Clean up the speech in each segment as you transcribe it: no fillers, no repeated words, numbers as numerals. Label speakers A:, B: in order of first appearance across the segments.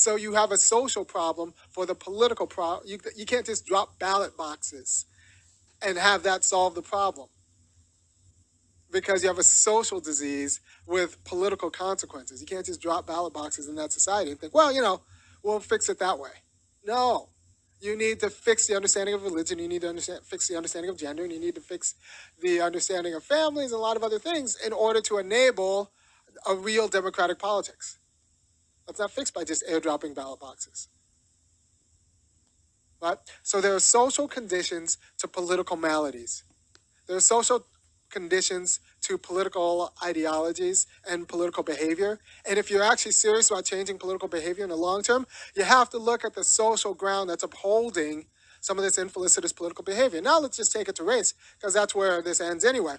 A: So you have a social problem for the political problem. You can't just drop ballot boxes and have that solve the problem, because you have a social disease with political consequences. You can't just drop ballot boxes in that society and think, well, we'll fix it that way. No. You need to fix the understanding of religion. You need to fix the understanding of gender, and you need to fix the understanding of families and a lot of other things in order to enable a real democratic politics. That's not fixed by just airdropping ballot boxes. Right? So there are social conditions to political maladies. There are social conditions to political ideologies and political behavior. And if you're actually serious about changing political behavior in the long term, you have to look at the social ground that's upholding some of this infelicitous political behavior. Now let's just take it to race, because that's where this ends anyway.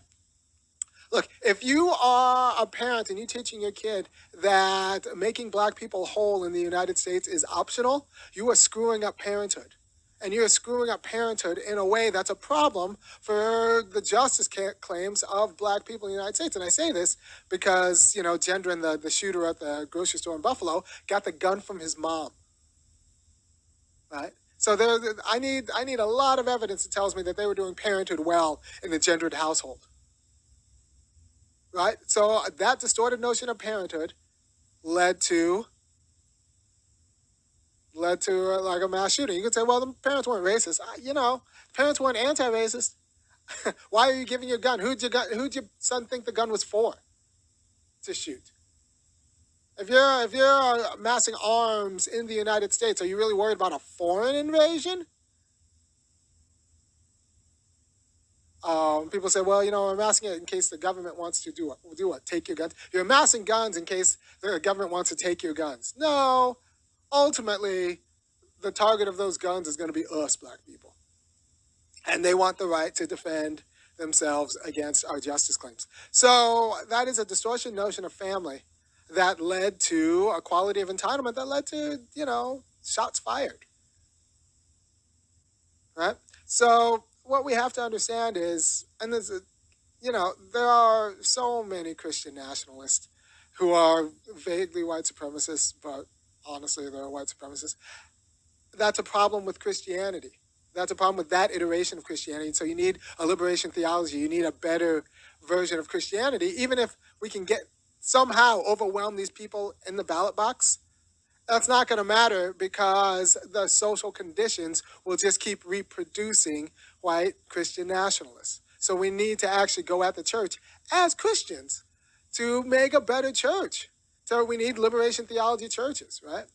A: Look, if you are a parent and you're teaching your kid that making black people whole in the United States is optional, you are screwing up parenthood. And you're screwing up parenthood in a way that's a problem for the justice claims of black people in the United States. And I say this because, Gendron, the shooter at the grocery store in Buffalo, got the gun from his mom. Right? So I need a lot of evidence that tells me that they were doing parenthood well in the Gendron household. Right? So that distorted notion of parenthood led to like a mass shooting. You could say, well, the parents weren't racist. Parents weren't anti-racist. Why are you giving your gun? Who'd your son think the gun was for? To shoot. If you're amassing arms in the United States, are you really worried about a foreign invasion? People say, well, I'm amassing it in case the government wants to do what? Take your guns. You're amassing guns in case the government wants to take your guns. No. Ultimately, the target of those guns is going to be us, black people. And they want the right to defend themselves against our justice claims. So that is a distortion notion of family that led to a quality of entitlement that led to, shots fired. Right? So what we have to understand is, and there are so many Christian nationalists who are vaguely white supremacists, but honestly, they're white supremacists. That's a problem with Christianity. That's a problem with that iteration of Christianity. So you need a liberation theology. You need a better version of Christianity. Even if we can somehow overwhelm these people in the ballot box, that's not going to matter, because the social conditions will just keep reproducing white Christian nationalists. So we need to actually go at the church as Christians to make a better church. So we need liberation theology churches, right?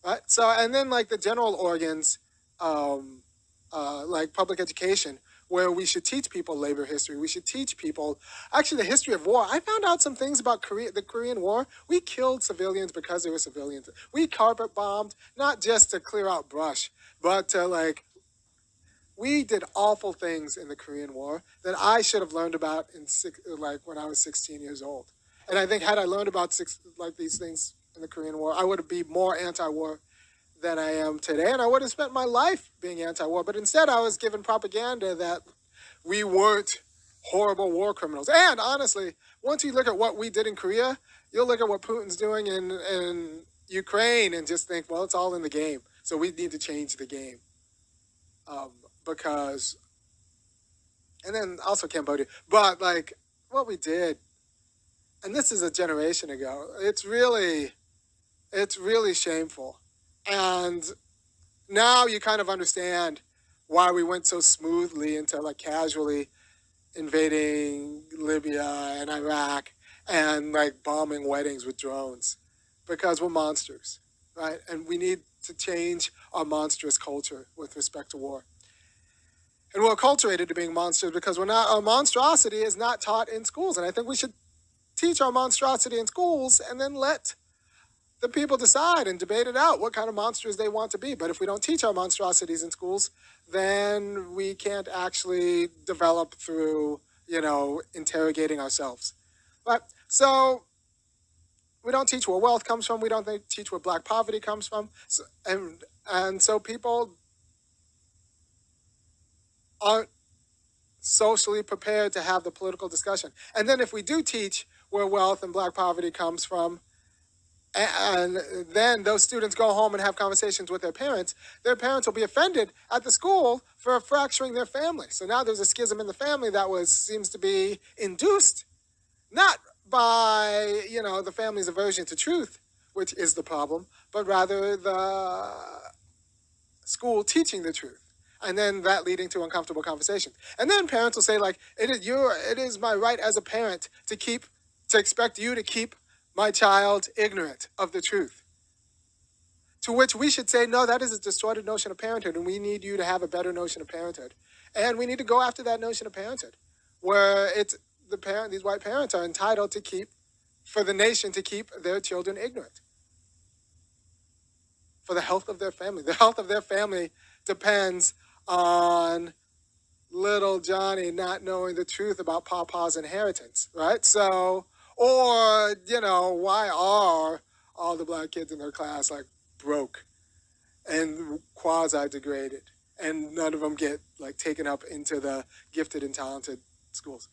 A: Right. So, and then like the general organs, like public education, where we should teach people labor history. We should teach people actually the history of war. I found out some things about the Korean War. We killed civilians because they were civilians. We carpet bombed, not just to clear out brush, but to we did awful things in the Korean War that I should have learned about when I was 16 years old. And I think had I learned about these things in the Korean War, I would be more anti-war than I am today, and I would have spent my life being anti-war. But instead, I was given propaganda that we weren't horrible war criminals. And honestly, once you look at what we did in Korea, you'll look at what Putin's doing in Ukraine and just think, well, it's all in the game. So we need to change the game. And then also Cambodia. But what we did, and this is a generation ago, it's really shameful. And now you kind of understand why we went so smoothly into casually invading Libya and Iraq and bombing weddings with drones, because we're monsters, right? And we need to change our monstrous culture with respect to war. And we're acculturated to being monsters because our monstrosity is not taught in schools. And I think we should teach our monstrosity in schools and then let the people decide and debate it out what kind of monsters they want to be. But if we don't teach our monstrosities in schools, then we can't actually develop through, interrogating ourselves. Right? So we don't teach where wealth comes from. We don't teach where black poverty comes from. And so people aren't socially prepared to have the political discussion. And then if we do teach where wealth and black poverty comes from, and then those students go home and have conversations with their parents will be offended at the school for fracturing their family. So now there's a schism in the family that was seems to be induced not by the family's aversion to truth, which is the problem, but rather the school teaching the truth, and then that leading to uncomfortable conversations. And then parents will say like, it is my right as a parent to expect you to keep my child ignorant of the truth. To which we should say, no, that is a distorted notion of parenthood, and we need you to have a better notion of parenthood. And we need to go after that notion of parenthood, where these white parents are entitled to for the nation to keep their children ignorant for the health of their family. The health of their family depends on little Johnny not knowing the truth about Papa's inheritance, right? So, or, why are all the black kids in their class like broke and quasi degraded, and none of them get like taken up into the gifted and talented schools,